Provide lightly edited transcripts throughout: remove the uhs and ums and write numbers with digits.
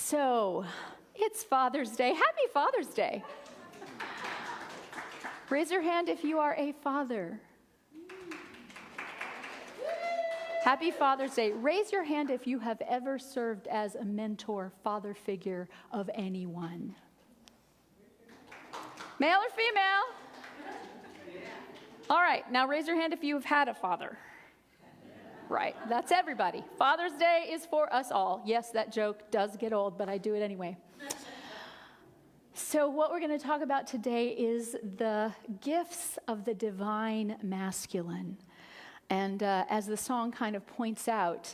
So, it's Father's Day. Happy Father's Day. Raise your hand if you are a father. Happy Father's Day. Raise your hand if you have ever served as a mentor, father figure of anyone. Male or female? All right, now raise your hand if you have had a father. Right, that's everybody. Father's Day is for us all. Yes, that joke does get old, but I do it anyway. So what we're going to talk about today is the gifts of the divine masculine. And as the song kind of points out,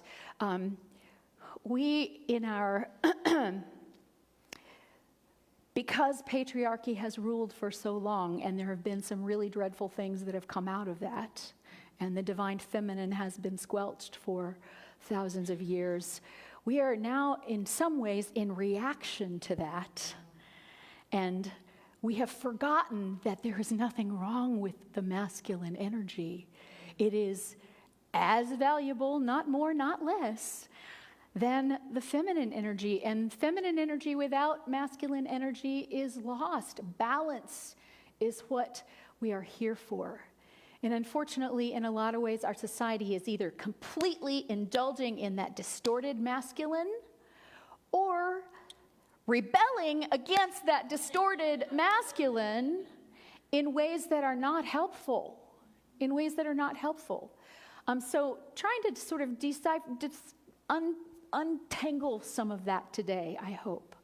we in our, because patriarchy has ruled for so long, and there have been some really dreadful things that have come out of that, and the divine feminine has been squelched for thousands of years, we are now in some ways in reaction to that. And we have forgotten that there is nothing wrong with the masculine energy. It is as valuable, not more, not less, than the feminine energy. And feminine energy without masculine energy is lost. Balance is what we are here for. And unfortunately, in a lot of ways, our society is either completely indulging in that distorted masculine or rebelling against that distorted masculine in ways that are not helpful. So trying to sort of untangle some of that today, I hope.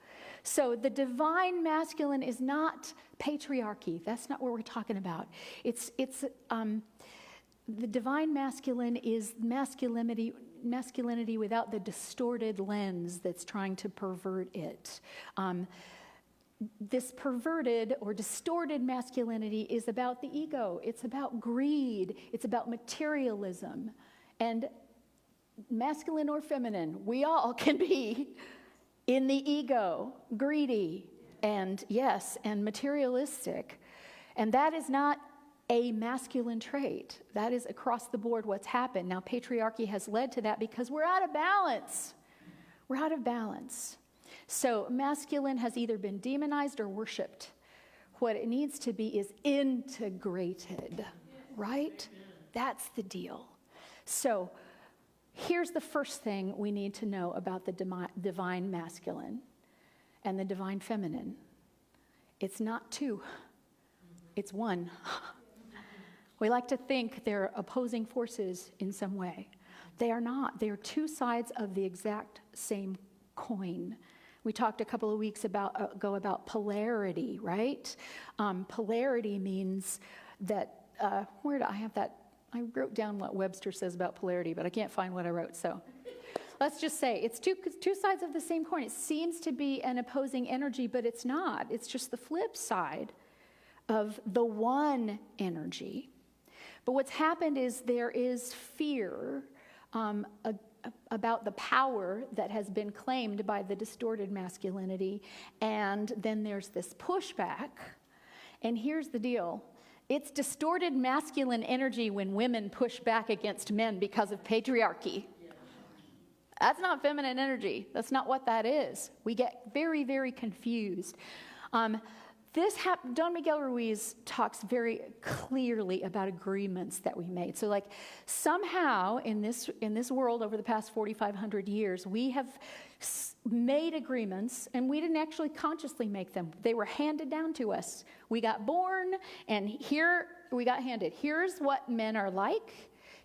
So the divine masculine is not patriarchy. That's not what we're talking about. The divine masculine is masculinity without the distorted lens that's trying to pervert it. This perverted or distorted masculinity is about the ego. It's about greed. It's about materialism. And masculine or feminine, we all can be in the ego, greedy, and materialistic. And that is not a masculine trait. That is across the board what's happened. Now, patriarchy has led to that because we're out of balance. So masculine has either been demonized or worshipped. What it needs to be is integrated, right? That's the deal. So here's the first thing we need to know about the divine masculine and the divine feminine. It's not two, it's one. We like to think they're opposing forces in some way. They are not. They are two sides of the exact same coin. We talked a couple of weeks ago about polarity, right? Polarity means that, where did I have that? I wrote down what Webster says about polarity, but I can't find what I wrote, so. Let's just say it's two sides of the same coin. It seems to be an opposing energy, but it's not. It's just the flip side of the one energy. But what's happened is there is fear about the power that has been claimed by the distorted masculinity, and then there's this pushback. And here's the deal. It's distorted masculine energy when women push back against men because of patriarchy. That's not feminine energy. That's not what that is. We get very, very confused. Don Miguel Ruiz talks very clearly about agreements that we made. So somehow in this world over the past 4,500 years, we have made agreements, and we didn't actually consciously make them. They were handed down to us. We got born, and here we got handed. Here's what men are like.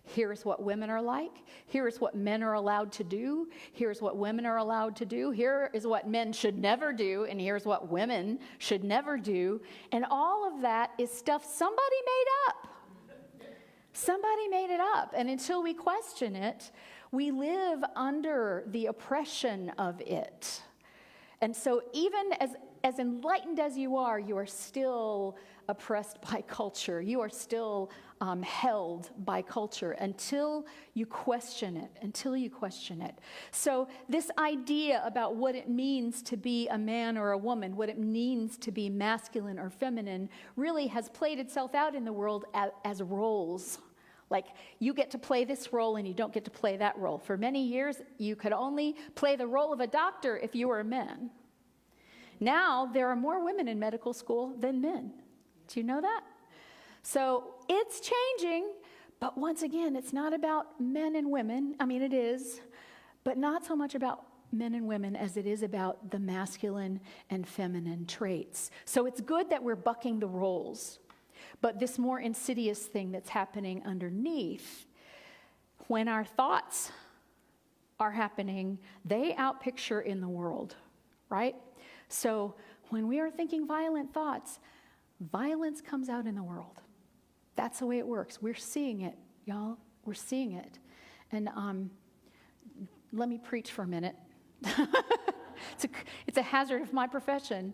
Here's what women are like. Here's what men are allowed to do. Here's what women are allowed to do. Here is what men should never do, and here's what women should never do. And all of that is stuff somebody made up. Somebody made it up. And until we question it, we live under the oppression of it. And so even as enlightened as you are still oppressed by culture. You are still held by culture until you question it. So this idea about what it means to be a man or a woman, what it means to be masculine or feminine, really has played itself out in the world as roles. Like, you get to play this role and you don't get to play that role. For many years, you could only play the role of a doctor if you were a man. Now, there are more women in medical school than men. Do you know that? So it's changing, but once again, it's not about men and women. I mean, it is, but not so much about men and women as it is about the masculine and feminine traits. So it's good that we're bucking the roles, but this more insidious thing that's happening underneath, when our thoughts are happening, they outpicture in the world, right? So when we are thinking violent thoughts, violence comes out in the world. That's the way it works. We're seeing it, y'all. We're seeing it. And let me preach for a minute. It's a hazard of my profession.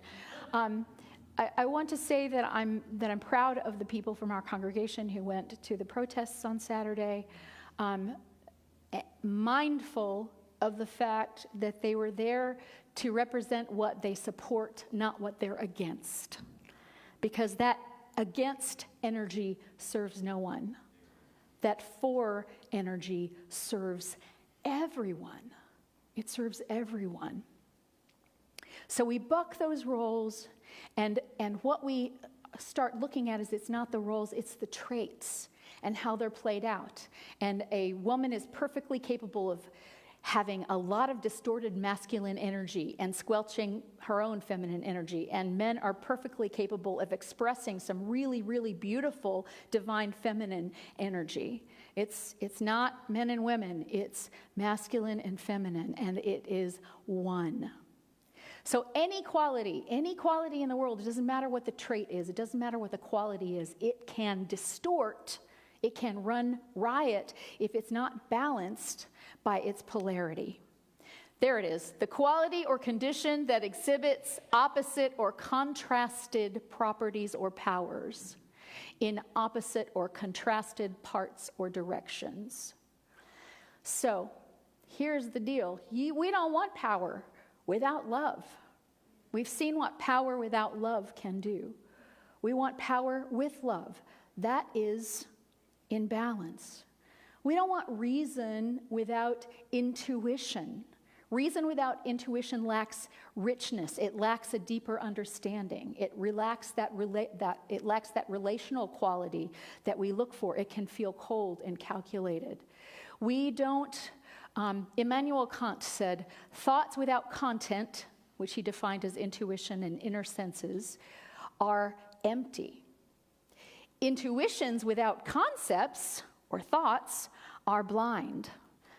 I want to say that I'm proud of the people from our congregation who went to the protests on Saturday, mindful of the fact that they were there to represent what they support, not what they're against. Because that against energy serves no one. That for energy serves everyone. It serves everyone. So we buck those roles, and what we start looking at is it's not the roles, it's the traits and how they're played out. And a woman is perfectly capable of having a lot of distorted masculine energy and squelching her own feminine energy. And men are perfectly capable of expressing some really, really beautiful divine feminine energy. It's not men and women, it's masculine and feminine, and it is one. So any quality in the world, it doesn't matter what the trait is, it doesn't matter what the quality is, it can distort, it can run riot if it's not balanced by its polarity. There it is, the quality or condition that exhibits opposite or contrasted properties or powers in opposite or contrasted parts or directions. So here's the deal. We don't want power without love. We've seen what power without love can do. We want power with love. That is in balance. We don't want reason without intuition. Reason without intuition lacks richness. It lacks a deeper understanding. It lacks that relational quality that we look for. It can feel cold and calculated. We don't, Immanuel Kant said, thoughts without content, which he defined as intuition and inner senses, are empty. Intuitions without concepts or thoughts are blind.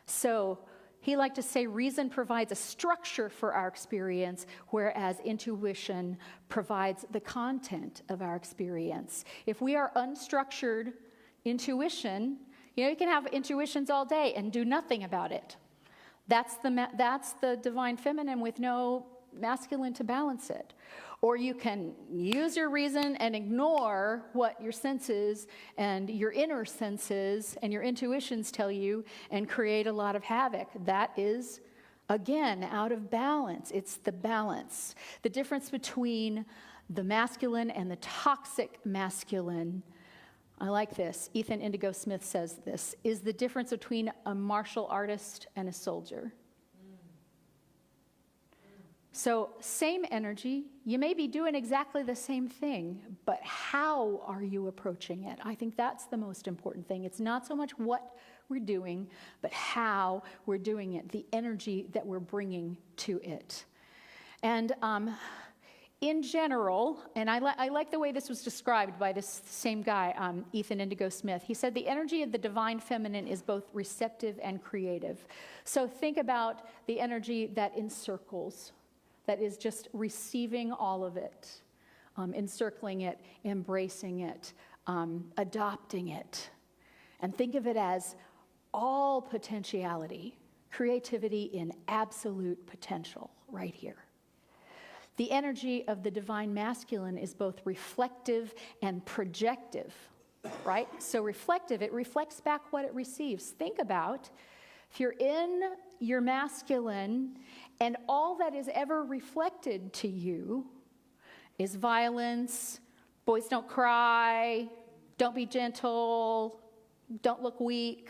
So he liked to say reason provides a structure for our experience, whereas intuition provides the content of our experience. If we are unstructured intuition, you can have intuitions all day and do nothing about it. That's the divine feminine with no masculine to balance it. Or you can use your reason and ignore what your senses and your inner senses and your intuitions tell you and create a lot of havoc. That is, again, out of balance. It's the balance. The difference between the masculine and the toxic masculine, I like this. Ethan Indigo Smith says this, is the difference between a martial artist and a soldier. So same energy, you may be doing exactly the same thing, but how are you approaching it? I think that's the most important thing. It's not so much what we're doing, but how we're doing it, the energy that we're bringing to it. And in general, and I like the way this was described by this same guy, Ethan Indigo Smith. He said the energy of the divine feminine is both receptive and creative. So think about the energy that encircles, that is just receiving all of it, encircling it, embracing it, adopting it. And think of it as all potentiality, creativity in absolute potential right here. The energy of the divine masculine is both reflective and projective, right? So reflective, it reflects back what it receives. Think about if you're in your masculine and all that is ever reflected to you is violence, boys don't cry, don't be gentle, don't look weak,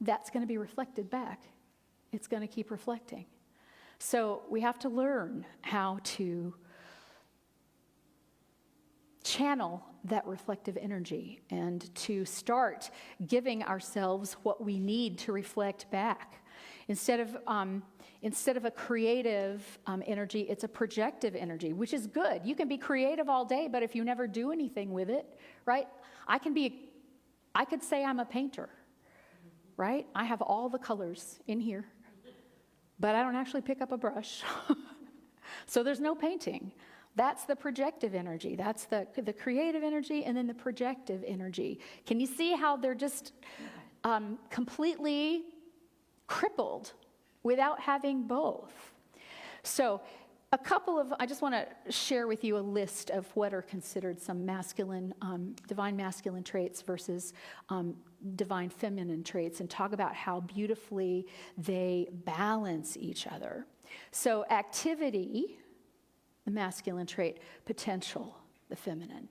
that's going to be reflected back. It's going to keep reflecting. So we have to learn how to channel that reflective energy and to start giving ourselves what we need to reflect back. Instead of a creative energy, it's a projective energy, which is good. You can be creative all day, but if you never do anything with it, right? I could say I'm a painter, right? I have all the colors in here, but I don't actually pick up a brush. So there's no painting. That's the projective energy. That's the creative energy, and then the projective energy. Can you see how they're just completely crippled without having both? So I just want to share with you a list of what are considered some masculine, divine masculine traits versus divine feminine traits, and talk about how beautifully they balance each other. So activity, the masculine trait; potential, the feminine.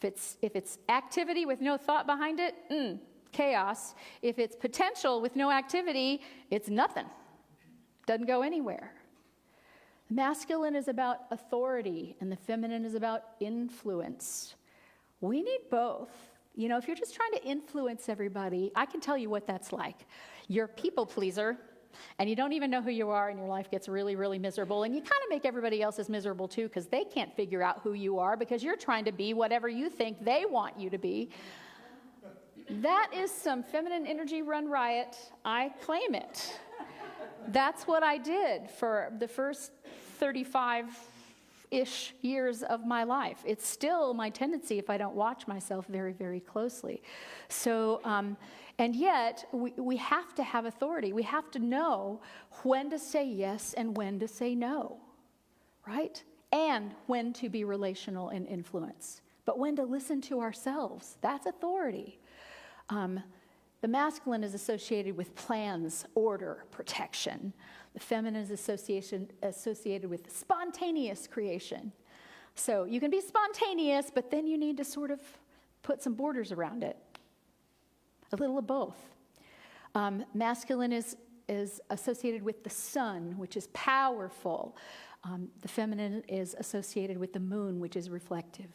If it's activity with no thought behind it, chaos. If it's potential with no activity, it's nothing. Doesn't go anywhere. The masculine is about authority, and the feminine is about influence. We need both. You know, if you're just trying to influence everybody, I can tell you what that's like. You're a people pleaser, and you don't even know who you are, and your life gets really, really miserable. And you kind of make everybody else's miserable too, because they can't figure out who you are because you're trying to be whatever you think they want you to be. That is some feminine energy run riot. I claim it. That's what I did for the first 35-ish years of my life. It's still my tendency if I don't watch myself very, very closely. So, and yet, we have to have authority. We have to know when to say yes and when to say no, right? And when to be relational and influence. But when to listen to ourselves, that's authority. The masculine is associated with plans, order, protection. The feminine is associated with spontaneous creation. So you can be spontaneous, but then you need to sort of put some borders around it. A little of both. Masculine is associated with the sun, which is powerful. The feminine is associated with the moon, which is reflective.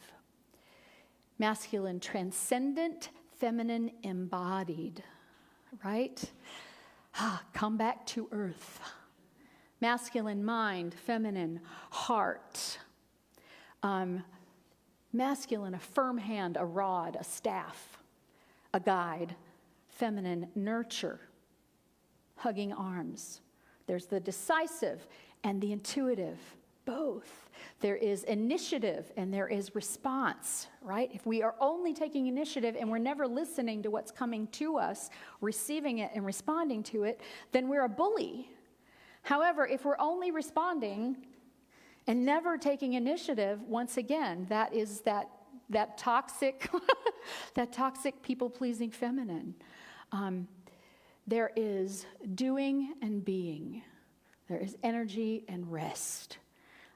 Masculine, transcendent; feminine, embodied, right? Come back to earth. Masculine, mind; feminine, heart. Masculine, a firm hand, a rod, a staff, a guide. Feminine, nurture, hugging arms. There's the decisive and the intuitive, both. There is initiative and there is response, right? If we are only taking initiative and we're never listening to what's coming to us, receiving it and responding to it, then we're a bully. However, if we're only responding and never taking initiative, once again, that is that toxic, that toxic people-pleasing feminine. There is doing and being. There is energy and rest.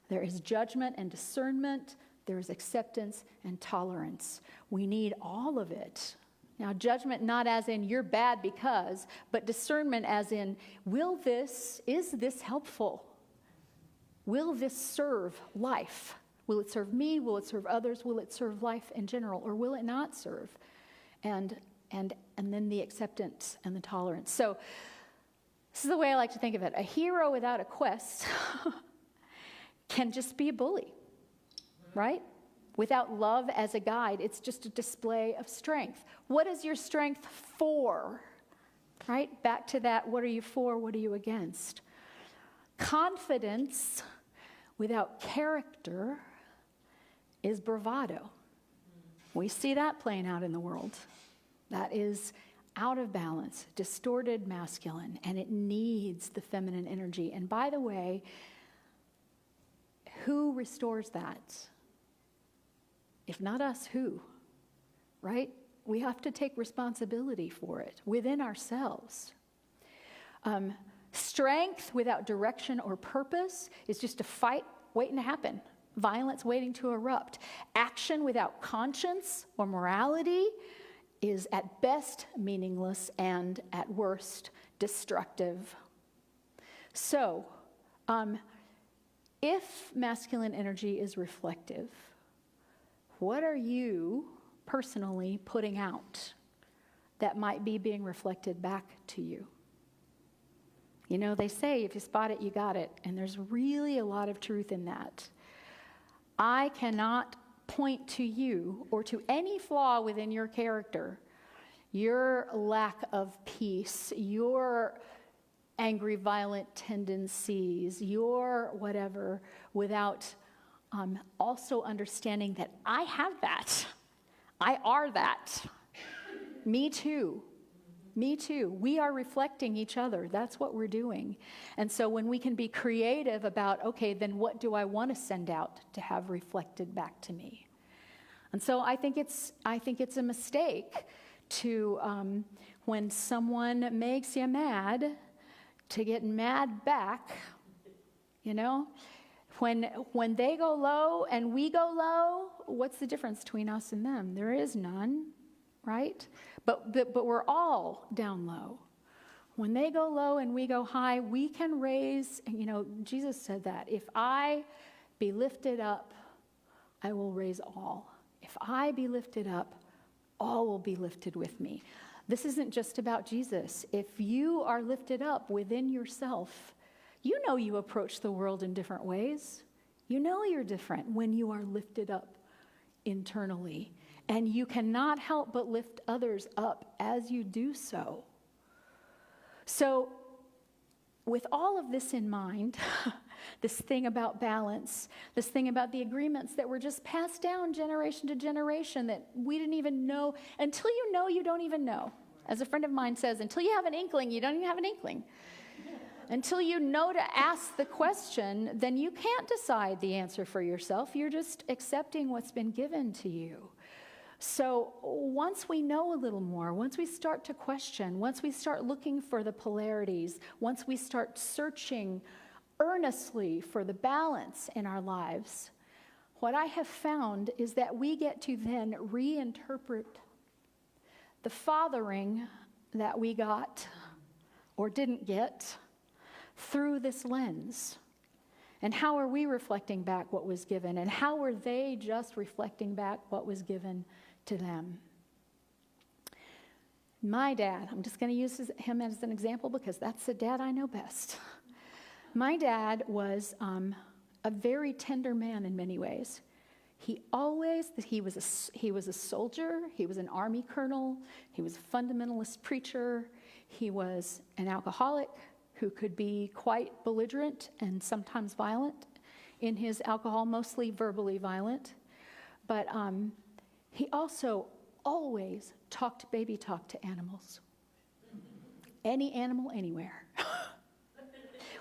There is judgment and discernment. There is acceptance and tolerance. We need all of it. Now, judgment not as in you're bad because, but discernment as in, is this helpful? Will this serve life? Will it serve me? Will it serve others? Will it serve life in general? Or will it not serve? And then the acceptance and the tolerance. So this is the way I like to think of it. A hero without a quest can just be a bully, right? Without love as a guide, it's just a display of strength. What is your strength for? Right? Back to that, what are you for? What are you against? Confidence without character is bravado. We see that playing out in the world. That is out of balance, distorted masculine, and it needs the feminine energy. And by the way, who restores that? If not us, who? Right? We have to take responsibility for it within ourselves. Strength without direction or purpose is just a fight waiting to happen. Violence waiting to erupt. Action without conscience or morality is at best meaningless and at worst destructive. So, if masculine energy is reflective, what are you personally putting out that might be being reflected back to you? You know, they say if you spot it, you got it. And there's really a lot of truth in that. I cannot point to you or to any flaw within your character, your lack of peace, your angry, violent tendencies, your whatever, without also understanding that I have that. I are that. Me too. Me too. We are reflecting each other. That's what we're doing. And so when we can be creative about, okay, then what do I want to send out to have reflected back to me? And so I think it's a mistake to, when someone makes you mad, to get mad back, you know? When they go low and we go low, what's the difference between us and them? There is none, right? But we're all down low. When they go low and we go high, we can raise, you know, Jesus said that. If I be lifted up, I will raise all. If I be lifted up, all will be lifted with me. This isn't just about Jesus. If you are lifted up within yourself, you know you approach the world in different ways. You know you're different when you are lifted up internally. And you cannot help but lift others up as you do so. So, with all of this in mind, this thing about balance, this thing about the agreements that were just passed down generation to generation that we didn't even know, until you know, you don't even know. As a friend of mine says, until you have an inkling, you don't even have an inkling. Until you know to ask the question, then you can't decide the answer for yourself. You're just accepting what's been given to you. So once we know a little more, once we start to question, once we start looking for the polarities, once we start searching earnestly for the balance in our lives, what I have found is that we get to then reinterpret the fathering that we got or didn't get through this lens. And how are we reflecting back what was given? And how are they just reflecting back what was given to them? My dad, I'm just going to use him as an example because that's the dad I know best. My dad was a very tender man in many ways. He was a soldier, he was an army colonel, he was a fundamentalist preacher, he was an alcoholic who could be quite belligerent and sometimes violent in his alcohol, mostly verbally violent. But he also always baby talked to animals. Any animal, anywhere.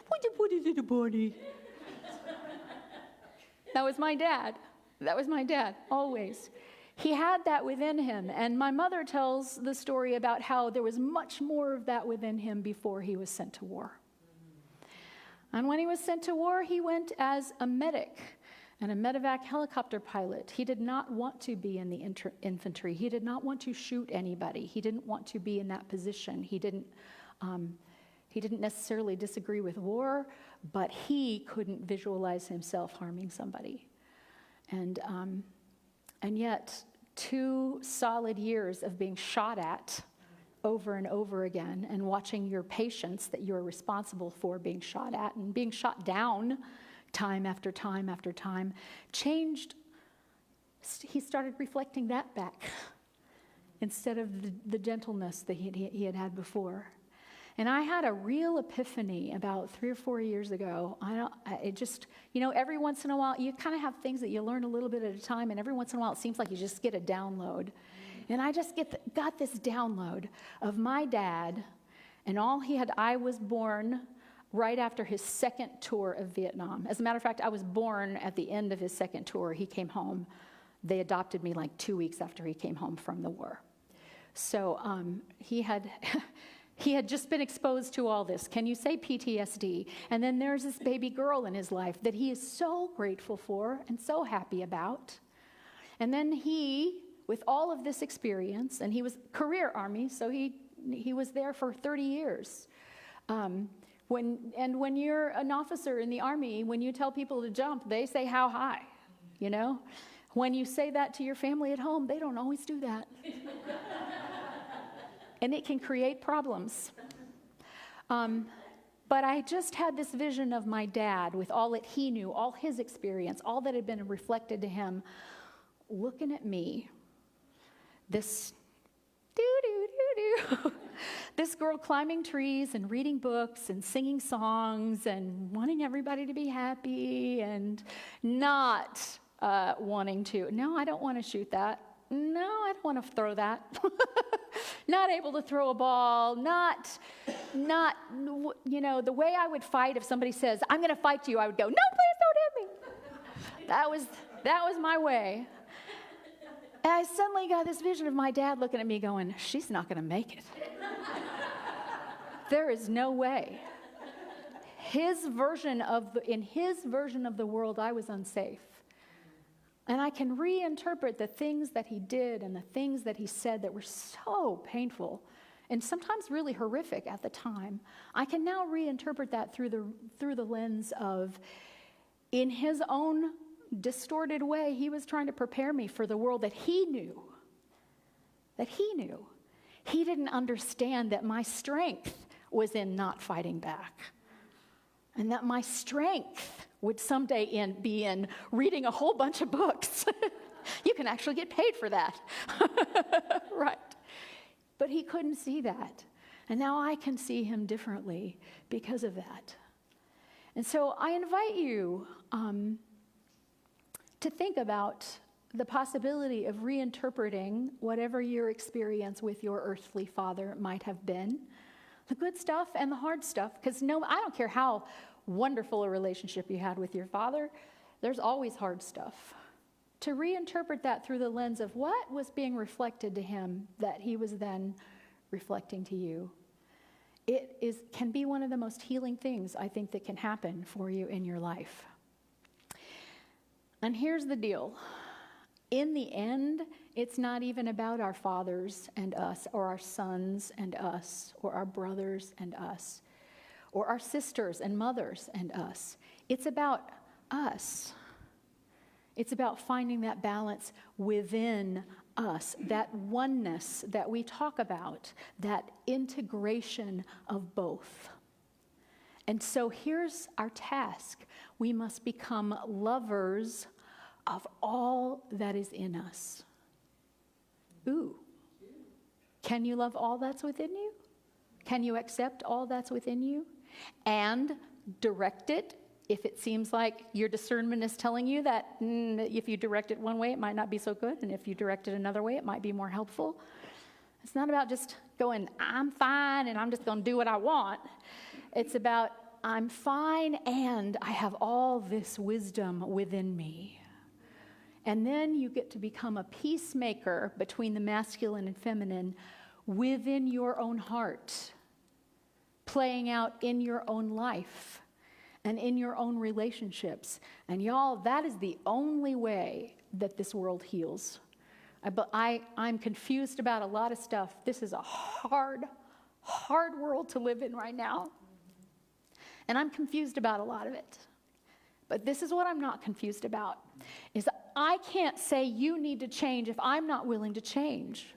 What is it, buddy? That was my dad, always. He had that within him. And my mother tells the story about how there was much more of that within him before he was sent to war. And when he was sent to war, he went as a medic and a medevac helicopter pilot. He did not want to be in the infantry. He did not want to shoot anybody. He didn't want to be in that position. He didn't necessarily disagree with war, but he couldn't visualize himself harming somebody. And yet, 2 solid years of being shot at over and over again and watching your patients that you're responsible for being shot at and being shot down time after time after time changed. He started reflecting that back instead of the gentleness that he had had before. And I had a real epiphany about 3 or 4 years ago. Every once in a while, you kind of have things that you learn a little bit at a time, and every once in a while, it seems like you just get a download. And I just got this download of my dad, and I was born right after his second tour of Vietnam. As a matter of fact, I was born at the end of his second tour. He came home. They adopted me like 2 weeks after he came home from the war. So he had just been exposed to all this. Can you say PTSD? And then there's this baby girl in his life that he is so grateful for and so happy about. And then he with all of this experience, and he was career Army, so he was there for 30 years. When you're an officer in the Army, when you tell people to jump, they say how high, you know? When you say that to your family at home, they don't always do that. And it can create problems. But I just had this vision of my dad with all that he knew, all his experience, all that had been reflected to him, looking at me, this this girl climbing trees and reading books and singing songs and wanting everybody to be happy and not wanting to. No, I don't want to shoot that. No, I don't want to throw that. Not able to throw a ball, not, you know, the way I would fight if somebody says, I'm going to fight you, I would go, no, please don't hit me. That was my way. And I suddenly got this vision of my dad looking at me going, she's not going to make it. There is no way. In his version of the world, I was unsafe. And I can reinterpret the things that he did and the things that he said that were so painful and sometimes really horrific at the time. I can now reinterpret that through the lens of, in his own distorted way, he was trying to prepare me for the world that he knew. He didn't understand that my strength was in not fighting back. And that my strength would someday be in reading a whole bunch of books. You can actually get paid for that. Right. But he couldn't see that. And now I can see him differently because of that. And so I invite you to think about the possibility of reinterpreting whatever your experience with your earthly father might have been. The good stuff and the hard stuff, because I don't care how wonderful a relationship you had with your father, there's always hard stuff. To reinterpret that through the lens of what was being reflected to him that he was then reflecting to you, can be one of the most healing things I think that can happen for you in your life. And here's the deal. In the end, it's not even about our fathers and us, or our sons and us, or our brothers and us, or our sisters and mothers and us. It's about us. It's about finding that balance within us, that oneness that we talk about, that integration of both. And so here's our task. We must become lovers of all that is in us. Ooh. Can you love all that's within you? Can you accept all that's within you? And direct it if it seems like your discernment is telling you that if you direct it one way, it might not be so good. And if you direct it another way, it might be more helpful. It's not about just going, I'm fine and I'm just going to do what I want. It's about, I'm fine and I have all this wisdom within me. And then you get to become a peacemaker between the masculine and feminine within your own heart, playing out in your own life and in your own relationships. And y'all, that is the only way that this world heals. I'm confused about a lot of stuff. This is a hard world to live in right now. And I'm confused about a lot of it. But this is what I'm not confused about, is I can't say you need to change if I'm not willing to change.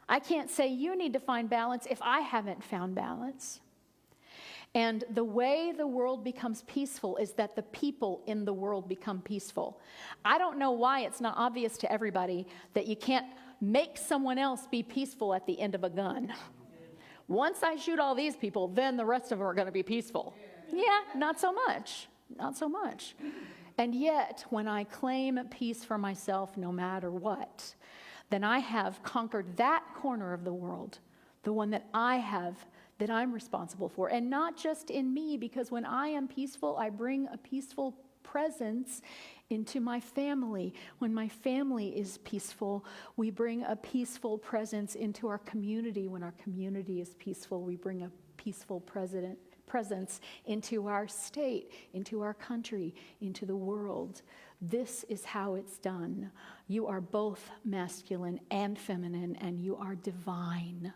I can't say you need to find balance if I haven't found balance. And the way the world becomes peaceful is that the people in the world become peaceful. I don't know why it's not obvious to everybody that you can't make someone else be peaceful at the end of a gun. Once I shoot all these people, then the rest of them are going to be peaceful. Yeah, not so much. Not so much. And yet, when I claim peace for myself, no matter what, then I have conquered that corner of the world, the one that I'm responsible for. And not just in me, because when I am peaceful, I bring a peaceful presence into my family. When my family is peaceful, we bring a peaceful presence into our community. When our community is peaceful, we bring a peaceful presence into our state, into our country, into the world. This is how it's done. You are both masculine and feminine, and you are divine.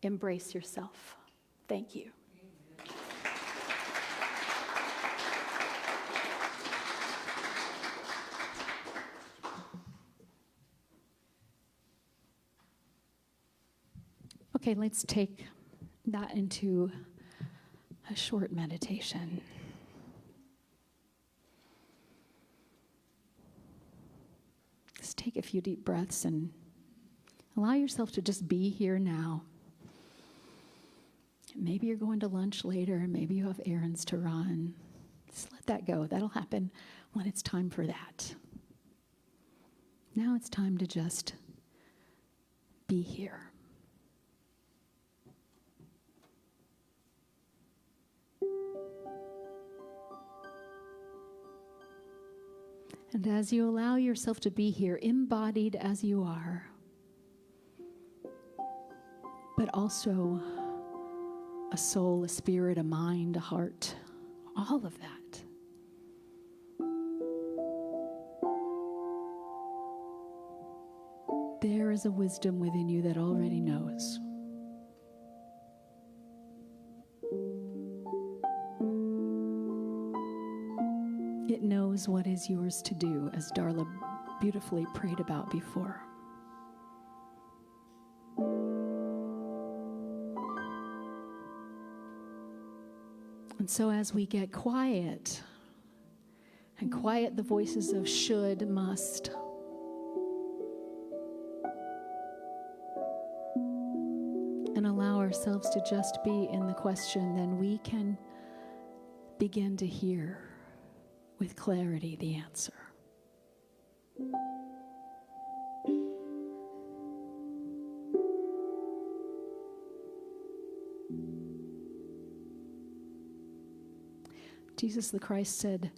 Embrace yourself. Thank you. Okay, let's take that into a short meditation. Just take a few deep breaths and allow yourself to just be here now. Maybe you're going to lunch later, and maybe you have errands to run. Just let that go. That'll happen when it's time for that. Now it's time to just be here. And as you allow yourself to be here, embodied as you are, but also a soul, a spirit, a mind, a heart, all of that. There is a wisdom within you that already knows. It knows what is yours to do, as Darla beautifully prayed about before. And so as we get quiet, and quiet the voices of should, must, and allow ourselves to just be in the question, then we can begin to hear with clarity the answer. Jesus the Christ said,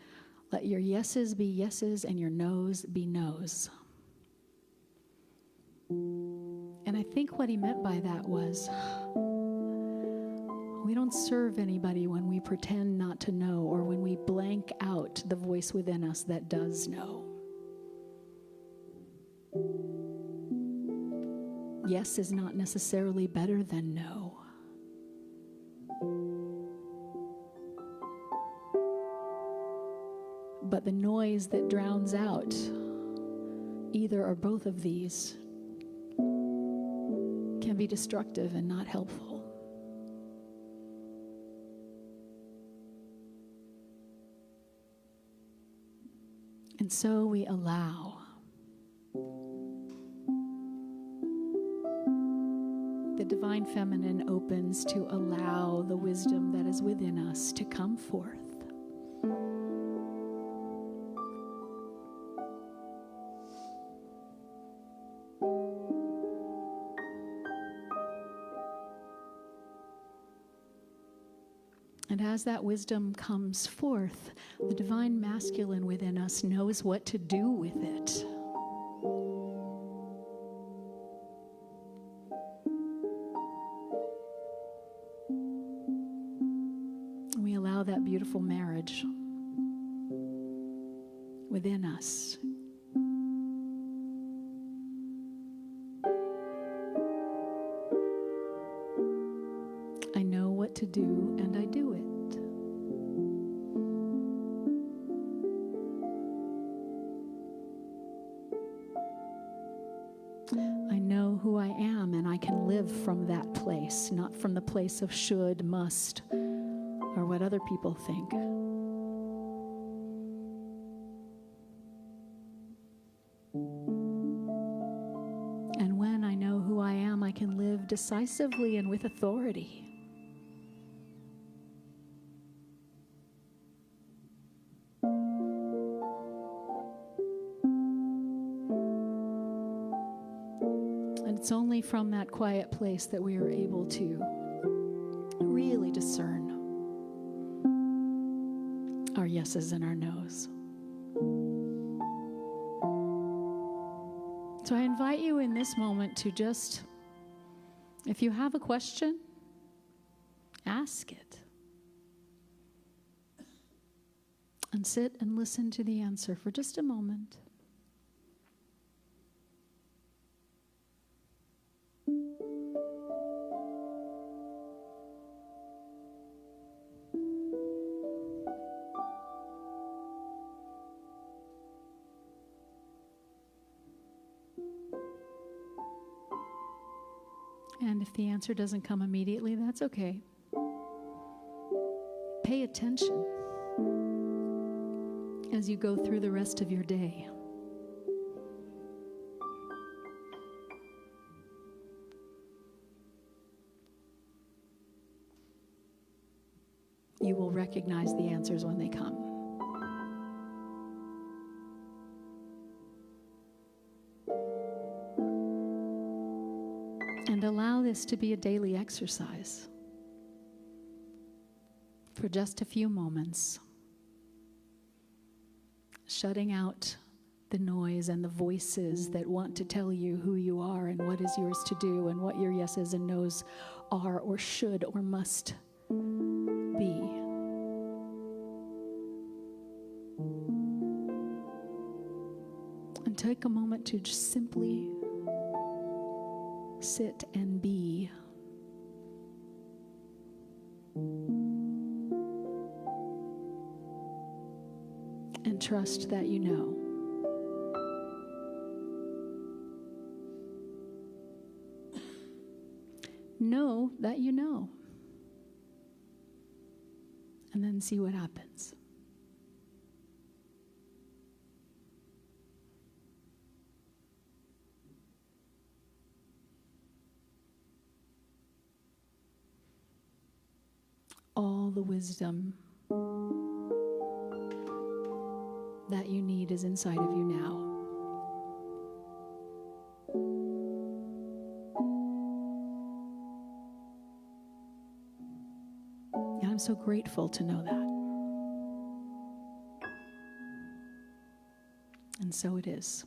"Let your yeses be yeses and your noes be noes." And I think what he meant by that was, we don't serve anybody when we pretend not to know, or when we blank out the voice within us that does know. Yes is not necessarily better than no. But the noise that drowns out either or both of these can be destructive and not helpful. And so we allow the divine feminine opens to allow the wisdom that is within us to come forth. And as that wisdom comes forth, the divine masculine within us knows what to do with it. We allow that beautiful marriage within us. I know what to do, and I do it. I know who I am, and I can live from that place, not from the place of should, must, or what other people think. And when I know who I am, I can live decisively and with authority. It's only from that quiet place that we are able to really discern our yeses and our nos. So I invite you in this moment to just, if you have a question, ask it. And sit and listen to the answer for just a moment. And if the answer doesn't come immediately, that's okay. Pay attention as you go through the rest of your day. You will recognize the answers when they come. And allow this to be a daily exercise for just a few moments, shutting out the noise and the voices that want to tell you who you are and what is yours to do and what your yeses and nos are or should or must be. And take a moment to just simply sit and be. And trust that you know. Know that you know. And then see what happens. All the wisdom that you need is inside of you now. And I'm so grateful to know that. And so it is.